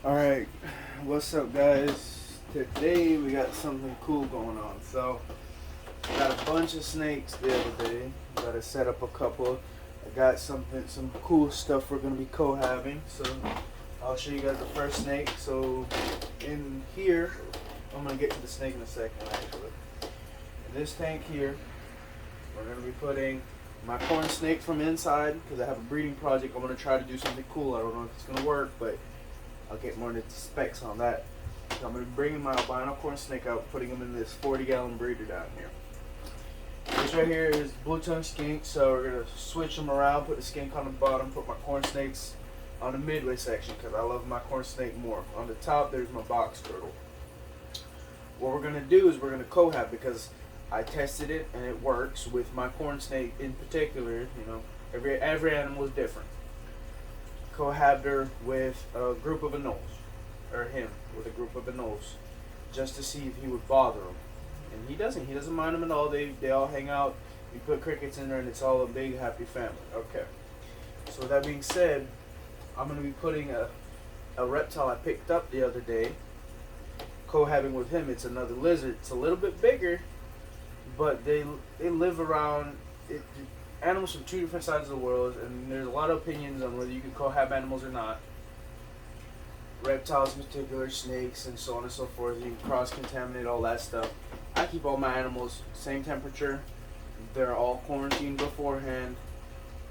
Alright, what's up guys? Today we got something cool going on. So, I got a bunch of snakes the other day. Got to set up a couple. I got some cool stuff we're going to be cohabbing. So, I'll show you guys the first snake. So, in here, I'm going to get to the snake in a second actually. In this tank here, we're going to be putting my corn snake from inside because I have a breeding project. I'm going to try to do something cool. I don't know if it's going to work, but I'll get more into the specs on that. So I'm going to be bringing my albino corn snake out, putting him in this 40-gallon breeder down here. This right here is blue tongue skink, so we're going to switch them around, put the skink on the bottom, put my corn snakes on the midway section because I love my corn snake more. On the top there's my box turtle. What we're going to do is we're going to cohab because I tested it and it works with my corn snake in particular. You know, every animal is different. Cohabbed her with a group of anoles, or him with a group of anoles, just to see if he would bother them. And he doesn't. He doesn't mind them at all. They all hang out. You put crickets in there, and it's all a big happy family. Okay. So with that being said, I'm gonna be putting a reptile I picked up the other day, cohabbing with him. It's another lizard. It's a little bit bigger, but they live around it. Animals from two different sides of the world, and there's a lot of opinions on whether you can cohab animals or not. Reptiles in particular, snakes, and so on and so forth. You can cross-contaminate all that stuff. I keep all my animals same temperature. They're all quarantined beforehand,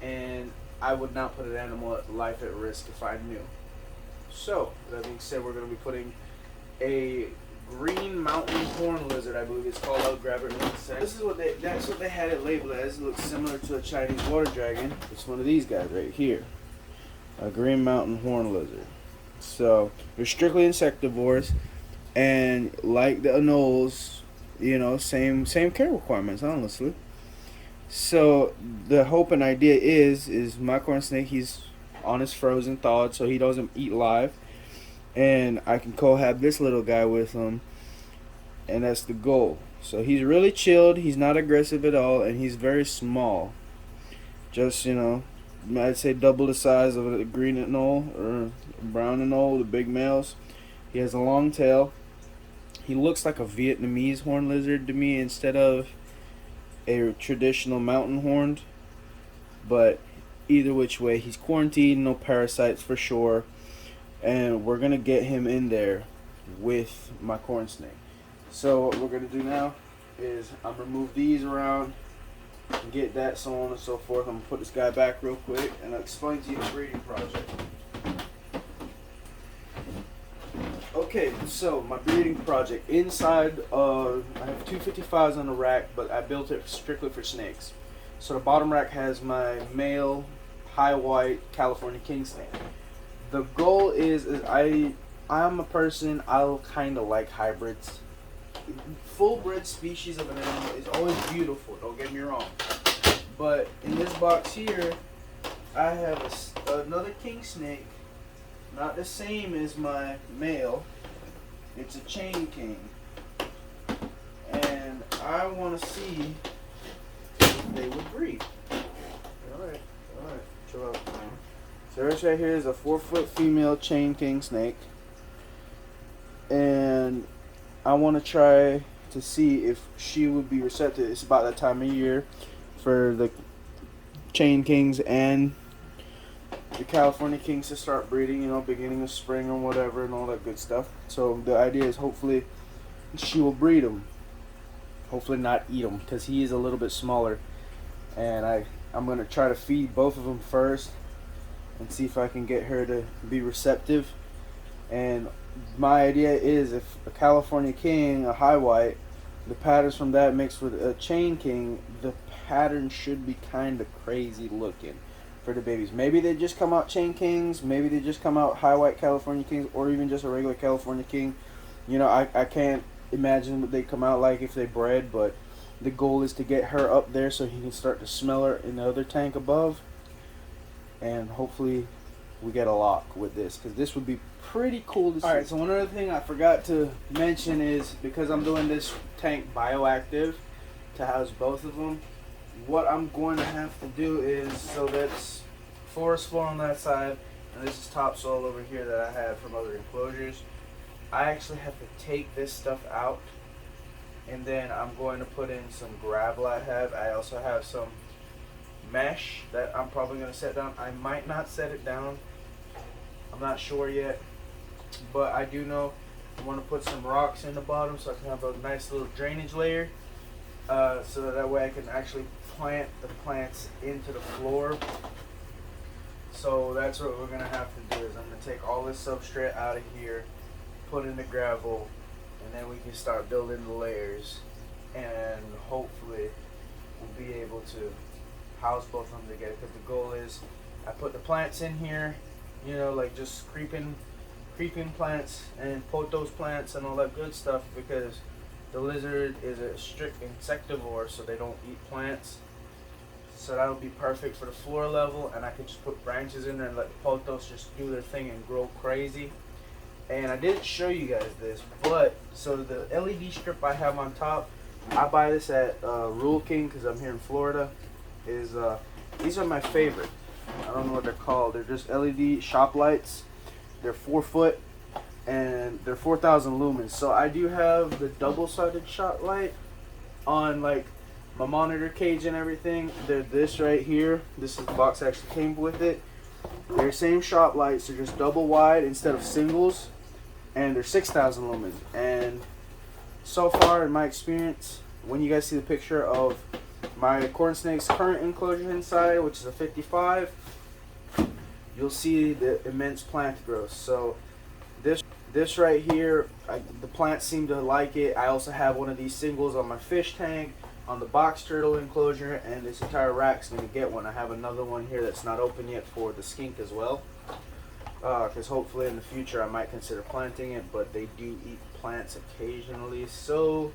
and I would not put an animal life at risk if I knew. So, that being said, we're going to be putting a green mountain horn lizard, I believe it's called. I'll grab it in a second. This is that's what they had it labeled as. It looks similar to a Chinese water dragon. It's one of these guys right here. A green mountain horn lizard. So they're strictly insectivores, and like the anoles, you know, same care requirements, honestly. So the hope and idea is my corn snake, he's on his frozen thawed, so he doesn't eat live. And I can cohab this little guy with him, and that's the goal. So he's really chilled, he's not aggressive at all, and he's very small. Just, you know, I'd say double the size of a green anole or brown anole, the big males. He has a long tail. He looks like a Vietnamese horn lizard to me instead of a traditional mountain horned. But either which way, he's quarantined, no parasites for sure. And we're gonna get him in there with my corn snake. So what we're gonna do now is I'm gonna move these around and get that, so on and so forth. I'm gonna put this guy back real quick and I'll explain to you the breeding project. Okay, so my breeding project inside, I have 255s on the rack, but I built it strictly for snakes. So the bottom rack has my male high white California kingsnake. The goal is I'm a person, I'll kind of like hybrids. Full bred species of an animal is always beautiful, don't get me wrong. But in this box here, I have another king snake, not the same as my male. It's a chain king. And I want to see if they would breed. Alright, chill out. So this right here is a 4-foot female chain king snake, and I want to try to see if she would be receptive. It's about that time of year for the chain kings and the California kings to start breeding, you know, beginning of spring or whatever and all that good stuff. So the idea is hopefully she will breed them. Hopefully not eat them because he is a little bit smaller, and I'm going to try to feed both of them first and see if I can get her to be receptive. And my idea is if a California king, a high white, the patterns from that mixed with a chain king, the pattern should be kind of crazy looking for the babies. Maybe they just come out chain kings, maybe they just come out high white California kings, or even just a regular California king. You know, I can't imagine what they come out like if they bred, but the goal is to get her up there so he can start to smell her in the other tank above. And hopefully we get a lock with this, because this would be pretty cool to see. Alright, so one other thing I forgot to mention is, because I'm doing this tank bioactive to house both of them, what I'm going to have to do is, so that's forest floor on that side, and this is topsoil over here that I have from other enclosures. I actually have to take this stuff out, and then I'm going to put in some gravel I have. I also have some mesh that I'm probably going to set down. I might not set it down. I'm not sure yet, but I do know I want to put some rocks in the bottom so I can have a nice little drainage layer, so that way I can actually plant the plants into the floor. So that's what we're going to have to do, is I'm going to take all this substrate out of here, put in the gravel, and then we can start building the layers, and hopefully we'll be able to house both of them together, because the goal is I put the plants in here, you know, like just creeping plants and pothos plants and all that good stuff, because the lizard is a strict insectivore, so they don't eat plants. So that'll be perfect for the floor level, and I can just put branches in there and let the pothos just do their thing and grow crazy. And I didn't show you guys this, but so the LED strip I have on top, I buy this at Rule King because I'm here in Florida. These are my favorite. I don't know what they're called. They're just LED shop lights. They're 4 foot and they're 4,000 lumens. So I do have the double-sided shot light on like my monitor cage and everything. They're this right here. This is the box that actually came with it. They're same shot lights. They're just double wide instead of singles, and they're 6,000 lumens. And so far in my experience, when you guys see the picture of my corn snake's current enclosure inside, which is a 55, you'll see the immense plant growth. So this right here, the plants seem to like it. I also have one of these singles on my fish tank, on the box turtle enclosure, and this entire rack's going to get one. I have another one here that's not open yet for the skink as well, because hopefully in the future I might consider planting it, but they do eat plants occasionally, so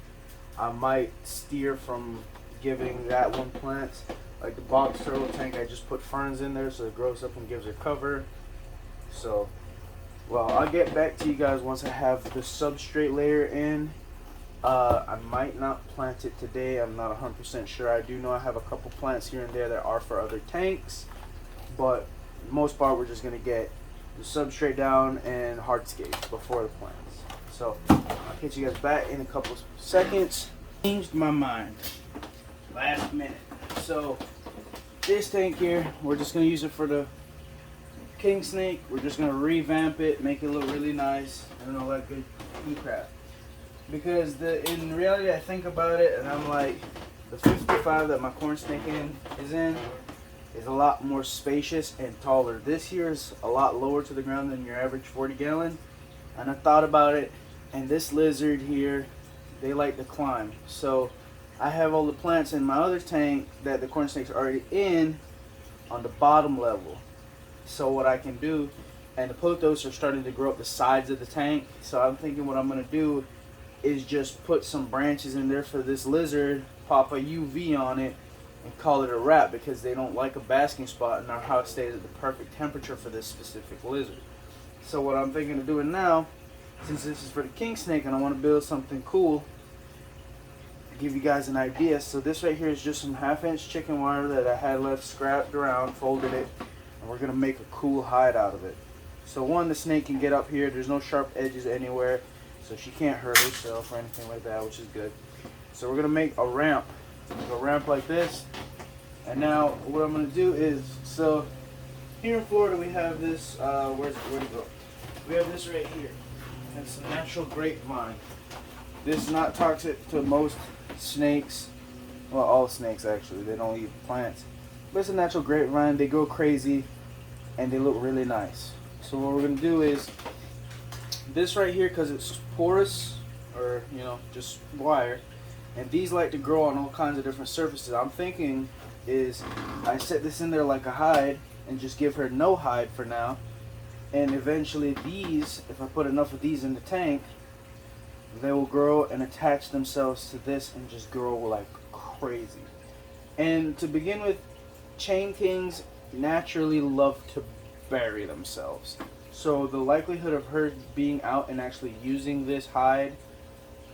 I might steer from giving that one plants. Like the box turtle tank, I just put ferns in there so it grows up and gives it cover. So, well, I'll get back to you guys once I have the substrate layer in. I might not plant it today. I'm not 100% sure. I do know I have a couple plants here and there that are for other tanks, but for the most part we're just going to get the substrate down and hardscape before the plants. So I'll catch you guys back in a couple seconds. Changed my mind last minute. So this tank here, we're just going to use it for the king snake. We're just going to revamp it, make it look really nice, and all that good crap. Because in reality, I think about it, and I'm like, the 55 that my corn snake is a lot more spacious and taller. This here is a lot lower to the ground than your average 40 gallon. And I thought about it, and this lizard here, they like to climb. So I have all the plants in my other tank that the corn snake's already in on the bottom level. So what I can do, and the pothos are starting to grow up the sides of the tank. So I'm thinking what I'm going to do is just put some branches in there for this lizard, pop a UV on it, and call it a wrap, because they don't like a basking spot, and our house stays at the perfect temperature for this specific lizard. So what I'm thinking of doing now, since this is for the king snake and I want to build something cool, to give you guys an idea. So this right here is just some 1/2-inch chicken wire that I had left scrapped around, folded it, and we're going to make a cool hide out of it. So one, the snake can get up here. There's no sharp edges anywhere, so she can't hurt herself or anything like that, which is good. So we're going to make a ramp like this. And now what I'm going to do is, so here in Florida we have this, where'd it go? We have this right here. It's a natural grapevine. This is not toxic to most snakes. Well, all snakes actually. They don't eat plants. But it's a natural grapevine. They grow crazy and they look really nice. So what we're going to do is, this right here, because it's porous, or you know, just wire, and these like to grow on all kinds of different surfaces. I'm thinking is I set this in there like a hide and just give her no hide for now, and eventually these, if I put enough of these in the tank, they will grow and attach themselves to this and just grow like crazy. And to begin with, chain kings naturally love to bury themselves. So the likelihood of her being out and actually using this hide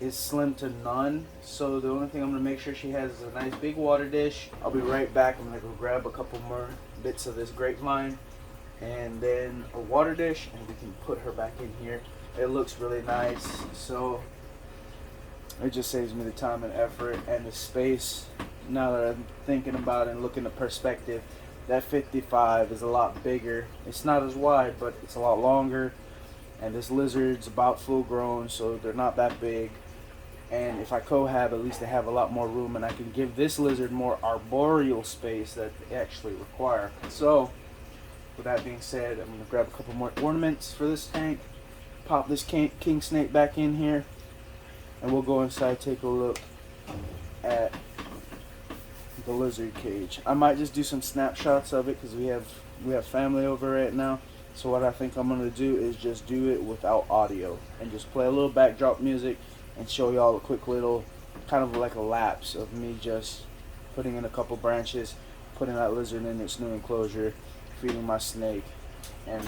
is slim to none. So the only thing I'm going to make sure she has is a nice big water dish. I'll be right back. I'm going to go grab a couple more bits of this grapevine and then a water dish, and we can put her back in here. It looks really nice, so it just saves me the time and effort and the space. Now that I'm thinking about it and looking at perspective, that 55 is a lot bigger. It's not as wide, but it's a lot longer, and this lizard's about full grown, so they're not that big. And if I cohab, at least they have a lot more room, and I can give this lizard more arboreal space that they actually require. So with that being said, I'm going to grab a couple more ornaments for this tank, pop this king snake back in here, and we'll go inside, take a look at the lizard cage. I might just do some snapshots of it because we have family over right now. So what I think I'm going to do is just do it without audio and just play a little backdrop music and show y'all a quick little kind of like a lapse of me just putting in a couple branches, putting that lizard in its new enclosure, feeding my snake, and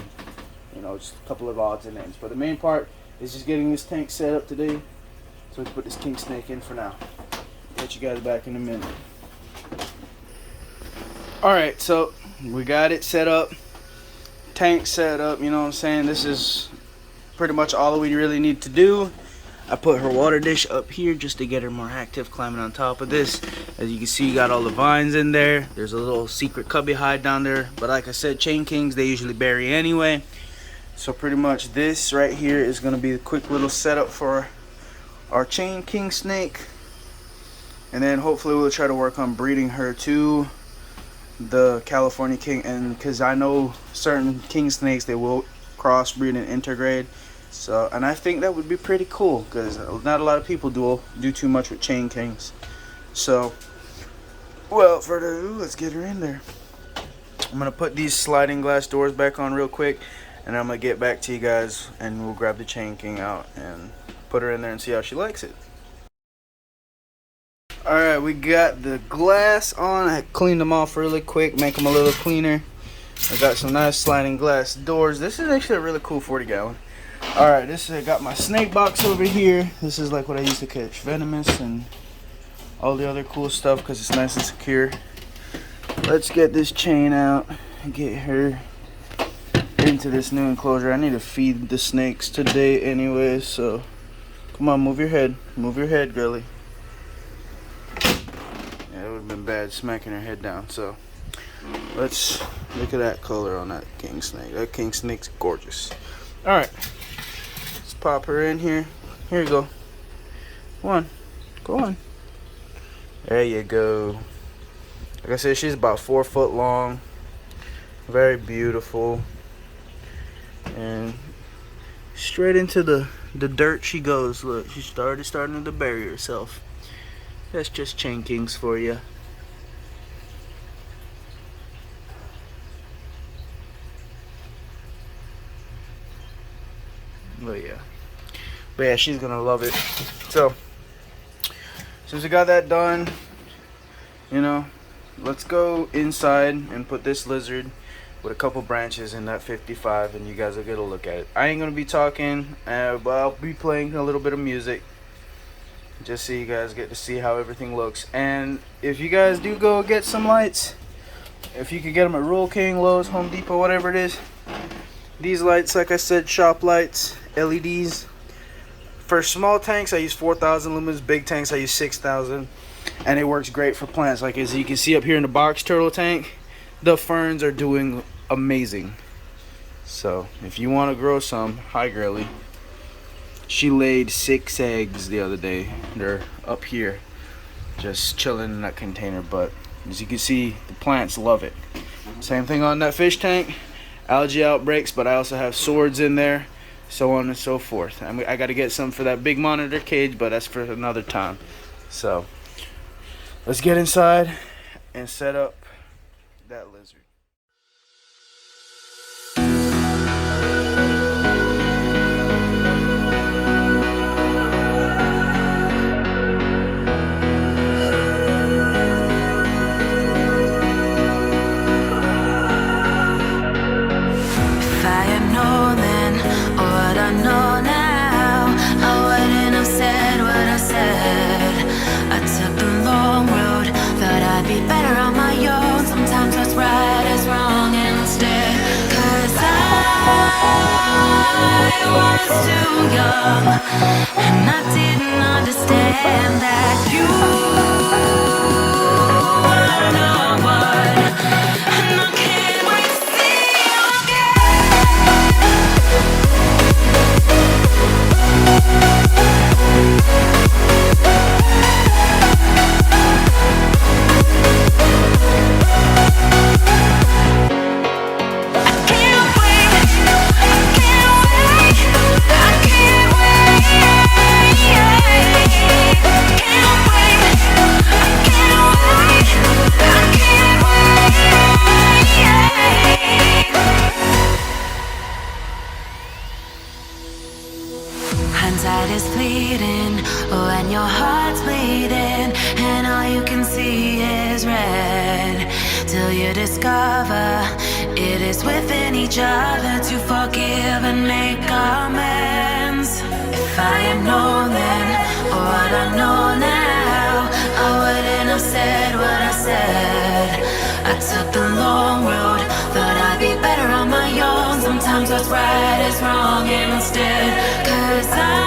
you know, just a couple of odds and ends. But the main part is just getting this tank set up today, so we can put this king snake in for now. Get you guys back in a minute. Alright, so we got it set up, tank set up, you know what I'm saying. This is pretty much all we really need to do. I put her water dish up here just to get her more active, climbing on top of this. As you can see, you got all the vines in there. There's a little secret cubby hide down there, but like I said, chain kings, they usually bury anyway. So pretty much this right here is going to be a quick little setup for our chain king snake, and then hopefully we'll try to work on breeding her to the California king. And because I know certain king snakes, they will crossbreed and intergrade. So, and I think that would be pretty cool because not a lot of people do too much with chain kings. So, without further ado, let's get her in there. I'm gonna put these sliding glass doors back on real quick, and I'm gonna get back to you guys, and we'll grab the chain king out and put her in there and see how she likes it. Alright, we got the glass on. I cleaned them off really quick, make them a little cleaner. I got some nice sliding glass doors. This is actually a really cool 40-gallon. Alright, I got my snake box over here. This is like what I used to catch venomous and all the other cool stuff because it's nice and secure. Let's get this chain out and get her into this new enclosure. I need to feed the snakes today anyway, so come on, move your head. Move your head, girly. Yeah, it would have been bad smacking her head down. So let's look at that color on that king snake. That king snake's gorgeous. Alright, let's pop her in here. Here you go. Come on. Go on. There you go. Like I said, she's about 4 foot long. Very beautiful. And straight into the dirt she goes. Look, she's starting to bury herself. That's just chain kings for you. But yeah, she's gonna love it. So since we got that done, you know, let's go inside and put this lizard with a couple branches in that 55, and you guys will get a look at it. I ain't gonna be talking, but I'll be playing a little bit of music just so you guys get to see how everything looks. And if you guys do go get some lights, if you could get them at Rural King, Lowe's, Home Depot, whatever it is, these lights, like I said, shop lights, LEDs. For small tanks, I use 4,000 lumens. Big tanks, I use 6,000. And it works great for plants. Like as you can see up here in the box turtle tank, the ferns are doing amazing. So if you want to grow some, hi girly. She laid 6 eggs the other day. They're up here, just chilling in that container. But as you can see, the plants love it. Same thing on that fish tank. Algae outbreaks, but I also have swords in there, so on and so forth. I got to get some for that big monitor cage, but that's for another time. So let's get inside and set up that lizard. Be better on my own. Sometimes what's right And I didn't understand that you are not one. And I can't wait to see you hindsight is fleeting when your heart's bleeding and all you can see is red. Till you discover it is within each other to forgive and make amends. If I had known then what I know now, I wouldn't have said what I said. I took the long road, thought I'd be better on my own. Sometimes what's right is wrong, and instead, 'cause I